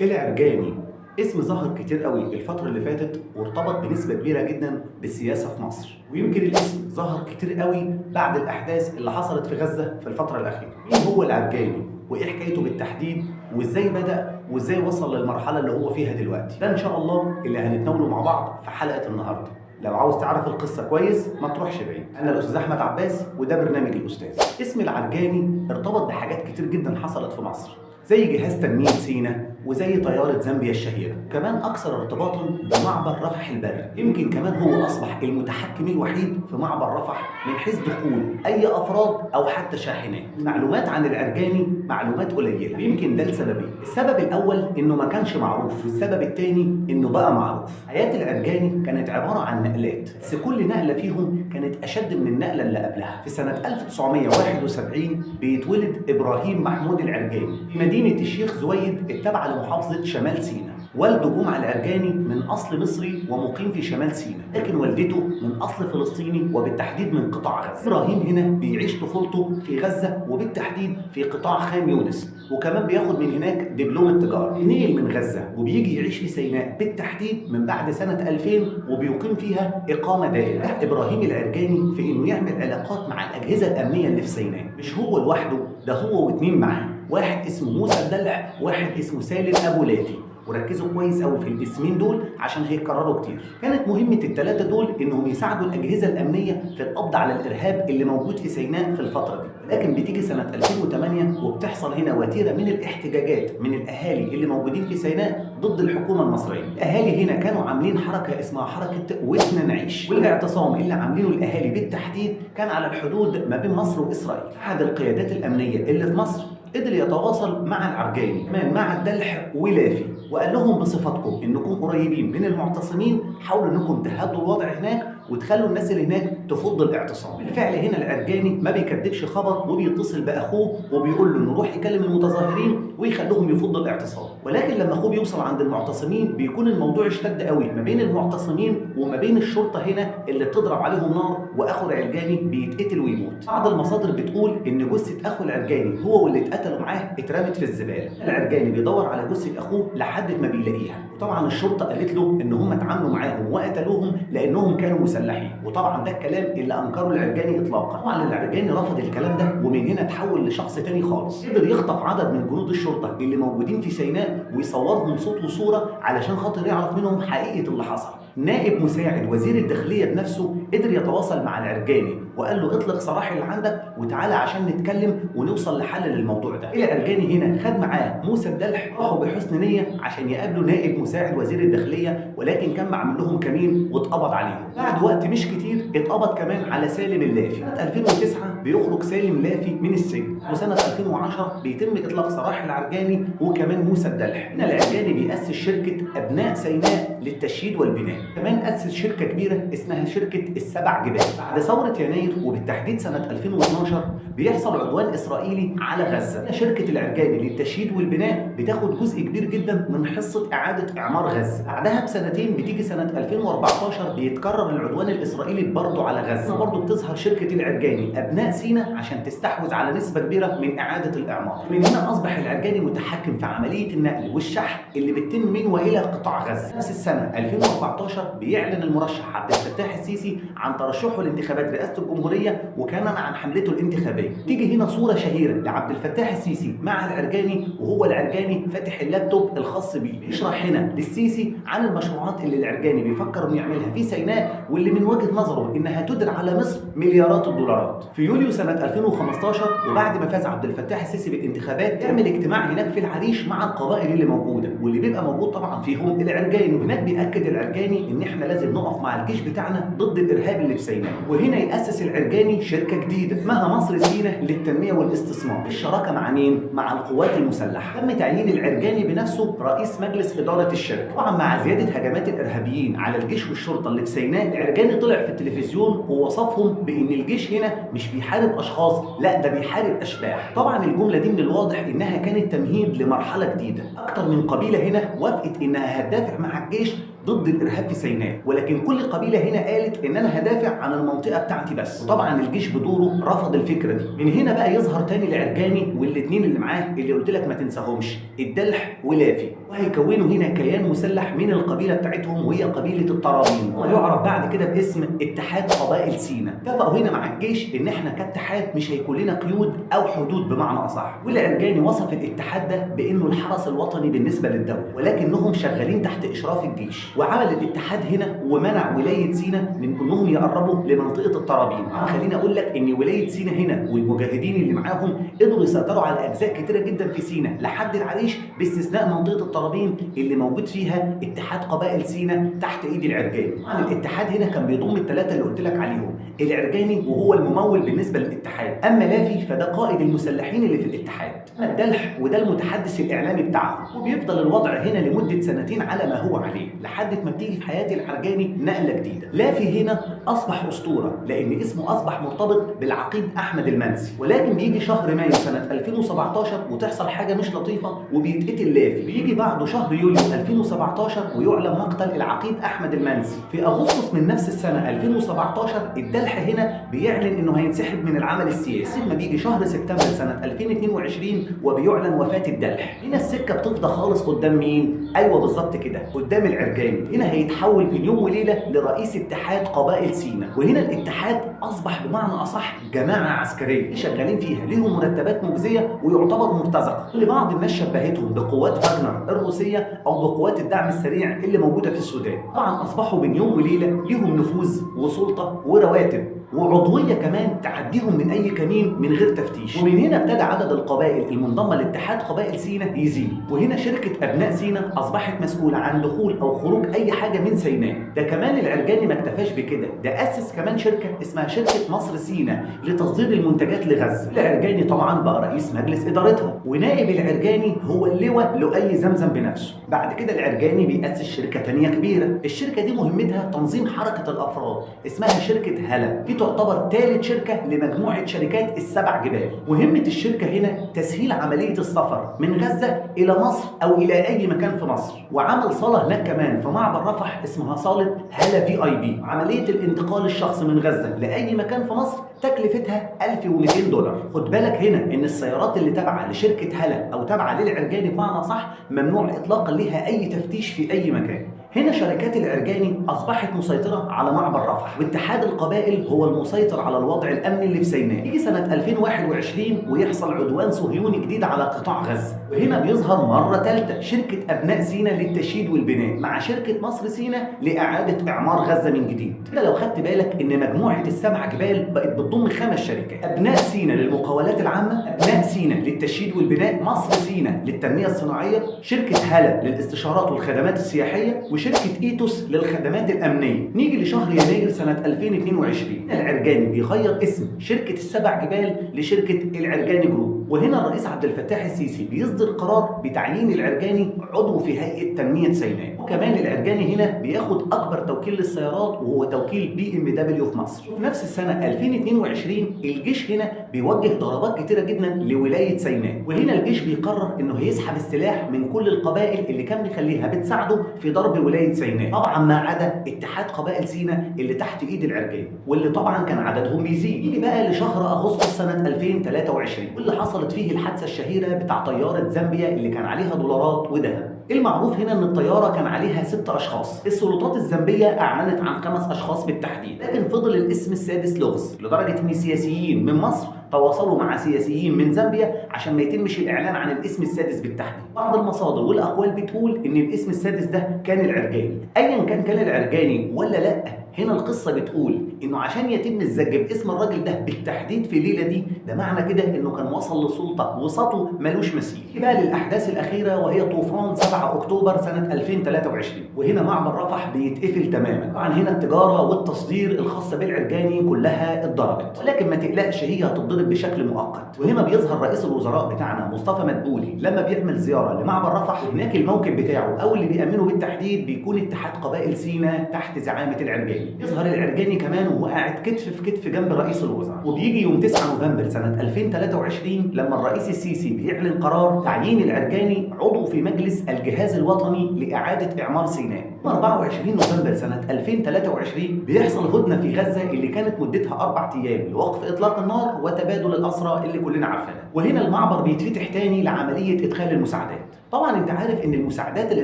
العرجاني اسم ظهر كتير قوي الفترة اللي فاتت وارتبط بنسبة كبيرة جدا بالسياسة في مصر، ويمكن الاسم ظهر كتير قوي بعد الأحداث اللي حصلت في غزة في الفترة الأخيرة. مين هو العرجاني؟ وإيه حكايته بالتحديد؟ وإزاي بدأ؟ وإزاي وصل للمرحلة اللي هو فيها دلوقتي؟ ده إن شاء الله اللي هنتناوله مع بعض في حلقة النهاردة. لو عاوز تعرف القصة كويس ما تروحش بعيد. أنا الأستاذ أحمد عباس وده برنامج الأستاذ. اسم العرجاني ارتبط بحاجات كتير جدا حصلت في مصر، زي جهاز تنمية سيناء وزي طيارة زامبيا الشهيرة، كمان أكثر ارتباطا بمعبر رفح البري. يمكن كمان هو أصبح المتحكم الوحيد في معبر رفح من حيث دخول أي أفراد أو حتى شاحنات. المعلومات عن العرجاني معلومات قليلة، يمكن ده لسببين. السبب الأول إنه ما كانش معروف، والسبب الثاني إنه بقى معروف. حياة العرجاني كانت عبارة عن نقلات، بس كل نقلة فيهم كانت أشد من النقلة اللي قبلها. في سنة 1971 بيتولد إبراهيم محمود العرجاني في مدينة الشيخ زويد التابعة لمحافظة شمال سيناء. والده جمعة العرجاني من أصل مصري ومقيم في شمال سيناء، لكن والدته من أصل فلسطيني وبالتحديد من قطاع غزة. إبراهيم هنا بيعيش طفولته في غزة وبالتحديد في قطاع خان يونس، وكمان بياخد من هناك دبلوم التجارة. نقل من غزة وبيجي يعيش في سيناء بالتحديد من بعد سنة 2000 وبيقيم فيها إقامة دائمة. إبراهيم العرجاني في إنه يعمل علاقات مع الأجهزة الأمنية اللي في سيناء. مش هو لوحده، ده هو واتنين معاه، واحد اسمه موسى الدلع وواحد اسمه سالم أبو لافي. وركزوا كويس قوي في الاسمين دول عشان هيتكرروا كتير. كانت مهمة الثلاثة دول انهم يساعدوا الاجهزة الامنية في القبض على الارهاب اللي موجود في سيناء في الفترة دي. لكن بتيجي سنة 2008 وبتحصل هنا وتيرة من الاحتجاجات من الاهالي اللي موجودين في سيناء ضد الحكومة المصرية. الاهالي هنا كانوا عاملين حركة اسمها حركة ودنا نعيش، والاعتصام اللي عاملينه الاهالي بالتحديد كان على الحدود ما بين مصر واسرائيل. احد القيادات الامنية اللي في مصر قدر يتواصل مع العرجاني كمان مع الدلح ولافي، وقال لهم بصفتكم انكم قريبين من المعتصمين حاولوا انكم تهدوا الوضع هناك وتخلوا الناس اللي هناك تفض الاعتصام. بالفعل هنا العرجاني ما بيكذبش خبر وبيتصل باخوه وبيقول له انه يروح يكلم المتظاهرين ويخلوهم يفضوا الاعتصام. ولكن لما اخوه بيوصل عند المعتصمين بيكون الموضوع اشتد قوي ما بين المعتصمين وما بين الشرطه هنا اللي بتضرب عليهم نار، واخو العرجاني بيتقتل ويموت. بعض المصادر بتقول ان جثه اخو العرجاني هو واللي اتقتلوا معاه اترمت في الزباله. العرجاني بيدور على جثه اخوه لحد ما بيلاقيها، وطبعا الشرطه قالت له ان هم اتعاملوا معاهم وقتلوهم لانهم كانوا مسلحين، وطبعا ده الكلام اللي انكره العرجاني اطلاقا. طبعا العرجاني رفض الكلام ده ومن هنا اتحول لشخص تاني خالص. قدر يخطف عدد من جنود الشرطه اللي موجودين في سيناء ويصورهم صوت وصوره علشان خاطر يعرف منهم حقيقه اللي حصل. نائب مساعد وزير الداخليه بنفسه قدر يتواصل مع العرجاني وقال له اطلق سراح اللي عندك وتعالى عشان نتكلم ونوصل لحل للموضوع ده. العرجاني هنا خد معاه موسى الدلح، راحوا بحسن نيه عشان يقابلوا نائب مساعد وزير الداخليه، ولكن كان معمول لهم كمين واتقبض عليهم. بعد وقت مش كتير اتقبض كمان على سالم اللافي. سنه 2009 بيخرج سالم لافي من السجن، وسنه 2010 بيتم اطلاق سراح العرجاني وكمان موسى الدلح. هنا العرجاني بيأسس شركه ابناء سيناء للتشييد والبناء، كمان أسس شركة كبيرة اسمها شركة السبع جبال. بعد ثورة يناير وبالتحديد سنة 2012 بيحصل عدوان إسرائيلي على غزة. شركة العرجاني للتشييد والبناء بتاخد جزء كبير جدا من حصة إعادة إعمار غزة. بعدها بسنتين بتيجي سنة 2014 بيتكرر العدوان الإسرائيلي برضه على غزة، برضه بتظهر شركة العرجاني أبناء سيناء عشان تستحوذ على نسبة كبيرة من إعادة الإعمار. من هنا أصبح العرجاني متحكم في عملية النقل والشحن اللي بتتم من وإلى قطاع غزة. نفس السنة 2014 بيعلن المرشح عبد الفتاح السيسي عن ترشحه لانتخابات رئاسة الجمهورية وكان عن حملته الانتخابية. تيجي هنا صورة شهيرة لعبد الفتاح السيسي مع العرجاني، وهو العرجاني فاتح اللابتوب الخاص بيه بيشرح هنا للسيسي عن المشروعات اللي العرجاني بيفكر انه يعملها في سيناء واللي من وجهة نظره انها تدر على مصر مليارات الدولارات. في يوليو سنة 2015 وبعد ما فاز عبد الفتاح السيسي بالانتخابات يعمل اجتماع هناك في العريش مع القبائل اللي موجودة واللي بيبقى موجود طبعا فيهم العرجاني. وهناك بيأكد العرجاني ان احنا لازم نقف مع الجيش بتاعنا ضد الارهاب اللي في سيناء. وهنا يأسس العرجاني شركة جديدة اسمها مصر سيناء للتنمية والاستثمار بالشراكة مع مين؟ مع القوات المسلحة. تم تعيين العرجاني بنفسه رئيس مجلس إدارة الشركة. طبعا مع زيادة هجمات الارهابيين على الجيش والشرطة اللي في سيناء العرجاني طلع في التلفزيون ووصفهم بان الجيش هنا مش بيحارب اشخاص، لا ده بيحارب اشباح. طبعا الجملة دي من الواضح انها كانت تمهيد لمرحلة جديدة. اكتر من قبيلة هنا وافقت انها هتدافع مع الجيش ضد الارهاب في سيناء، ولكن كل قبيله هنا قالت ان انا هدافع عن المنطقه بتاعتي بس. وطبعا الجيش بدوره رفض الفكره دي. من هنا بقى يظهر تاني العرجاني والاثنين اللي معاه اللي قلت لك ما تنساهمش، الدلح ولافي. وهيكونوا هنا كيان مسلح من القبيله بتاعتهم وهي قبيله الطرابين، ويعرف بعد كده باسم اتحاد قبائل سيناء. اتفقوا هنا مع الجيش ان احنا كاتحاد مش هيكون لنا قيود او حدود بمعنى اصح. والعرجاني وصف الاتحاد ده بانه الحرس الوطني بالنسبه للدوله، ولكنهم شغالين تحت اشراف الجيش. وعمل الاتحاد هنا ومنع ولايه سيناء من انهم يقربوا لمنطقه الطرابين. خليني اقول لك ان ولايه سيناء هنا والمجاهدين اللي معاهم قدروا يسيطروا على اجزاء كتيره جدا في سيناء لحد العريش، باستثناء منطقه الطرابين اللي موجود فيها اتحاد قبائل سيناء تحت ايد العرجاني. الاتحاد هنا كان بيضم الثلاثه اللي قلت لك عليهم، العرجاني وهو الممول بالنسبه للاتحاد، اما لافي فده قائد المسلحين اللي في الاتحاد، الدلح وده المتحدث الاعلامي بتاعهم. وبيفضل الوضع هنا لمده سنتين على ما هو عليه لحد ما بتيجي في حياه العرجاني نقله جديده. لافي هنا اصبح اسطوره لان اسمه اصبح مرتبط بالعقيد احمد المنسي، ولكن بيجي شهر مايو سنه 2017 وتحصل حاجه مش لطيفه وبيتقتل لافي. بيجي بعده شهر يوليو 2017 ويعلن مقتل العقيد احمد المنسي. في اغسطس من نفس السنه 2017 الدلح هنا بيعلن انه هينسحب من العمل السياسي. ما بيجي شهر سبتمبر سنه 2022 وبيعلن وفاه الدلح. هنا السكه بتفضى خالص قدام مين؟ ايوه بالظبط كده، قدام العرجاني. هنا هيتحول بين يوم وليله لرئيس اتحاد قبائل سيناء، وهنا الاتحاد اصبح بمعنى اصح جماعه عسكريه شغالين فيها، ليهم مرتبات مجزيه ويعتبر مرتزقه. لبعض الناس شبهتهم بقوات فاغنر الروسيه او بقوات الدعم السريع اللي موجوده في السودان. طبعا اصبحوا بين يوم وليله ليهم نفوذ وسلطه ورواتب وعضويه كمان تعديهم من اي كمين من غير تفتيش. ومن هنا ابتدى عدد القبائل المنضمه لاتحاد قبائل سيناء يزيد، وهنا شركه ابناء سيناء اصبحت مسؤوله عن دخول او خروج اي حاجه من سيناء. ده كمان العرجاني ما اكتفاش بكده، ده اسس كمان شركه اسمها شركه مصر سيناء لتصدير المنتجات لغزه. العرجاني طبعا بقى رئيس مجلس ادارتها، ونائب العرجاني هو اللواء لؤي زمزم بنفسه. بعد كده العرجاني بيأسس شركه ثانيه كبيره، الشركه دي مهمتها تنظيم حركه الافراد اسمها شركه هلا، دي تعتبر ثالث شركه لمجموعه شركات السبع جبال. مهمه الشركه هنا تسهيل عمليه السفر من غزه الى مصر او الى اي مكان في مصر، وعمل صاله هناك كمان في معبر رفح اسمها صاله هلا VIP. عمليه الانتقال الشخص من غزه لاي مكان في مصر تكلفتها 1200 دولار. خد بالك هنا ان السيارات اللي تابعه لشركه هلا او تابعه للعرجاني بمعنى صح ممنوع اطلاقا لها اي تفتيش في اي مكان. هنا شركات العرجاني اصبحت مسيطره على معبر رفح، واتحاد القبائل هو المسيطر على الوضع الامني اللي في سيناء. يجي سنه 2021 ويحصل عدوان صهيوني جديد على قطاع غزه، وهنا بيظهر مره ثالثه شركه ابناء سيناء للتشييد والبناء مع شركه مصر سيناء لاعاده اعمار غزه من جديد. كده لو خدت بالك ان مجموعه السبع جبال بقت بتضم 5 شركات: ابناء سيناء للمقاولات العامه، ابناء سيناء للتشييد والبناء، مصر سيناء للتنميه الصناعيه، شركه هلا للاستشارات والخدمات السياحيه، وشركه ايتوس للخدمات الامنيه. نيجي لشهر يناير سنه 2022 العرجاني بيغير اسم شركه السبع جبال لشركه العرجاني جروب، وهنا الرئيس عبد الفتاح السيسي بيصدر قرار بتعيين العرجاني عضو في هيئه تنميه سيناء. وكمان العرجاني هنا بياخد اكبر توكيل للسيارات وهو توكيل BMW في مصر. في نفس السنه 2022 الجيش هنا بيوجه ضربات كتيره جدا لولايه سيناء، وهنا الجيش بيقرر انه هيسحب السلاح من كل القبائل اللي كان بيخليها بتساعده في ضرب ولايه سيناء، طبعا ما عدا اتحاد قبائل سيناء اللي تحت ايد العرجاني واللي طبعا كان عددهم بيزيد. يجي بقى لشهر اغسطس سنه 2023 واللي حصلت فيه الحادثه الشهيره بتاع طياره زامبيا اللي كان عليها دولارات وذهب. المعروف هنا ان الطياره كان عليها 6 اشخاص، السلطات الزامبيه اعلنت عن 5 اشخاص بالتحديد، لكن فضل الاسم السادس لغز، لدرجه ان سياسيين من مصر تواصلوا مع سياسيين من زامبيا عشان ما يتمش الاعلان عن الاسم السادس بالتحديد. بعض المصادر والاقوال بتقول ان الاسم السادس ده كان العرجاني. ايا كان العرجاني ولا لا، هنا القصه بتقول انه عشان يتم الزج باسم الراجل ده بالتحديد في الليله دي، ده معنى كده انه كان وصل لسلطه وسطه ملوش مثيل. بقى للاحداث الاخيره وهي طوفان 7 اكتوبر سنه 2023، وهنا معبر رفح بيتقفل تماما. طبعا هنا التجاره والتصدير الخاصه بالعرجاني كلها اتضربت، ولكن ما تقلقش هي هتتضرب بشكل مؤقت. وهنا بيظهر رئيس الوزراء بتاعنا مصطفى مدبولي لما بيعمل زياره لمعبر رفح، هناك الموكب بتاعه او اللي بيامنه بالتحديد بيكون اتحاد قبائل سيناء تحت زعامه العرجاني. يظهر العرجاني كمان وهو قاعد كتف في كتف جنب رئيس الوزراء. وبيجي يوم 9 نوفمبر سنه 2023 لما الرئيس السيسي بيعلن قرار تعيين العرجاني عضو في مجلس الجهاز الوطني لاعاده اعمار سيناء. 24 نوفمبر سنه 2023 بيحصل هدنه في غزه اللي كانت مدتها 4 ايام لوقف اطلاق النار وتبادل تبادل الاسرى اللي كلنا عارفينها. وهنا المعبر بيتفتح تاني لعمليه ادخال المساعدات. طبعا انت عارف ان المساعدات اللي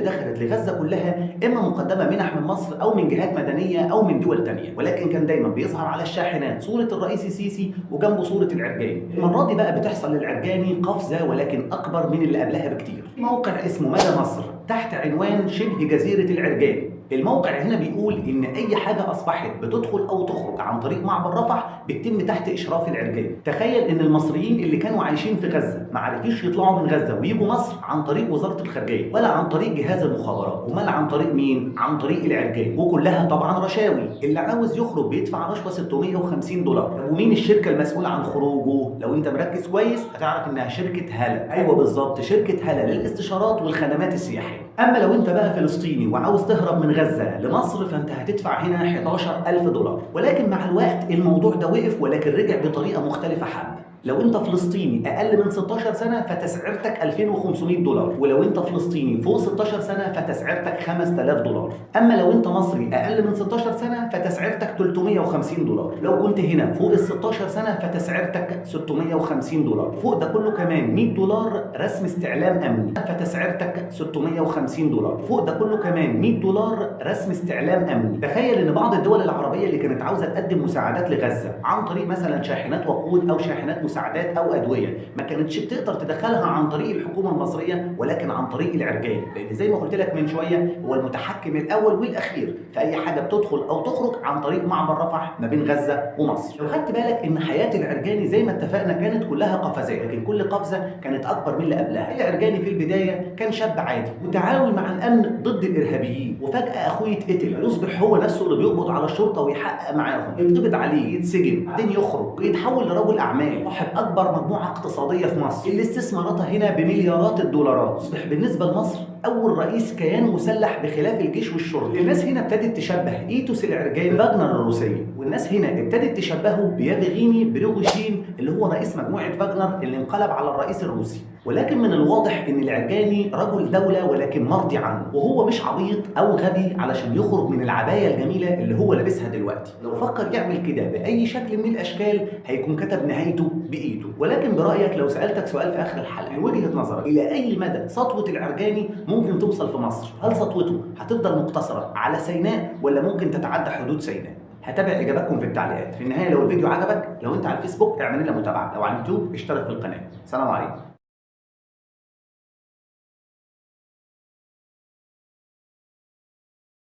دخلت لغزه كلها اما مقدمه منح من مصر او من جهات مدنيه او من دول تانية، ولكن كان دايما بيظهر على الشاحنات صوره الرئيس السيسي وجنبه صوره العرجاني. المره دي بقى بتحصل للعرجاني قفزه ولكن اكبر من اللي قبلها بكتير. موقع اسمه مدى مصر تحت عنوان شبه جزيره العرجاني. الموقع هنا بيقول ان اي حاجه اصبحت بتدخل او تخرج عن طريق معبر رفح بتتم تحت اشراف العرجاني. تخيل ان المصريين اللي كانوا عايشين في غزه ما عرفوش يطلعوا من غزه ويجوا مصر عن طريق وزاره الخارجيه ولا عن طريق جهاز المخابرات، امال عن طريق مين؟ عن طريق العرجاني، وكلها طبعا رشاوي. اللي عاوز يخرج بيدفع رشوه $650. ومين الشركه المسؤوله عن خروجه؟ لو انت مركز كويس هتعرف انها شركه هلا. ايوه بالظبط، شركه هلا للاستشارات والخدمات السياحيه. اما لو انت بقى فلسطيني وعاوز تهرب من غزه لمصر فانت هتدفع هنا $11,000. ولكن مع الوقت الموضوع ده وقف، ولكن رجع بطريقه مختلفه حبه. لو انت فلسطيني اقل من 16 سنه فتسعيرتك $2,500، ولو انت فلسطيني فوق 16 سنه فتسعيرتك $5,000. اما لو انت مصري اقل من 16 سنه فتسعيرتك $350. لو كنت هنا فوق ال 16 سنه فتسعيرتك $650. فوق ده كله كمان $100 رسم استعلام امني فتسعيرتك $650. فوق ده كله كمان $100 رسم استعلام امني. تخيل ان بعض الدول العربيه اللي كانت عاوزه تقدم مساعدات لغزه عن طريق مثلا شاحنات وقود او شاحنات مساعدات او ادويه ما كانتش بتقدر تدخلها عن طريق الحكومه المصريه ولكن عن طريق العرجاني، لان زي ما قلت لك من شويه هو المتحكم الاول والاخير في اي حاجه بتدخل او تخرج عن طريق معبر رفح ما بين غزه ومصر. لو خدت بالك ان حياه العرجاني زي ما اتفقنا كانت كلها قفزات، لكن كل قفزه كانت اكبر من اللي قبلها. العرجاني في البدايه كان شاب عادي متعاون مع الامن ضد الارهابيين، وفجاه اخوه يتقتل، يصبح هو نفسه اللي بيقبض على الشرطه ويحقق معاهم، يتقبض عليه، يتسجن، بعدين يخرج ويتحول لرجل اعمال صاحب اكبر مجموعه اقتصاديه في مصر اللي استثماراتها هنا بمليارات الدولارات. يصبح بالنسبه لمصر اول رئيس كيان مسلح بخلاف الجيش والشرطه. الناس هنا ابتدت تشبه ايتوس العرجاني فاغنر الروسيه، والناس هنا ابتدت تشبهه بيافغيني بريغوشين اللي هو رئيس مجموعه فاغنر اللي انقلب على الرئيس الروسي. ولكن من الواضح ان العرجاني رجل دوله ولكن مرضي عنه، وهو مش عبيط او غبي علشان يخرج من العبايه الجميله اللي هو لابسها دلوقتي. لو فكر يعمل كده باي شكل من الاشكال هيكون كتب نهايته بايده. ولكن برايك لو سالتك سؤال في اخر الحلقه، من وجهه نظرك الى اي مدى سطوه العرجاني ممكن توصل في مصر؟ هل سطوته هتفضل مقتصره على سيناء ولا ممكن تتعدى حدود سيناء؟ هتابع اجاباتكم في التعليقات. في النهايه لو الفيديو عجبك، لو انت على الفيسبوك اعمل لنا متابعه، لو على اليوتيوب اشترك في القناه. سلام عليكم.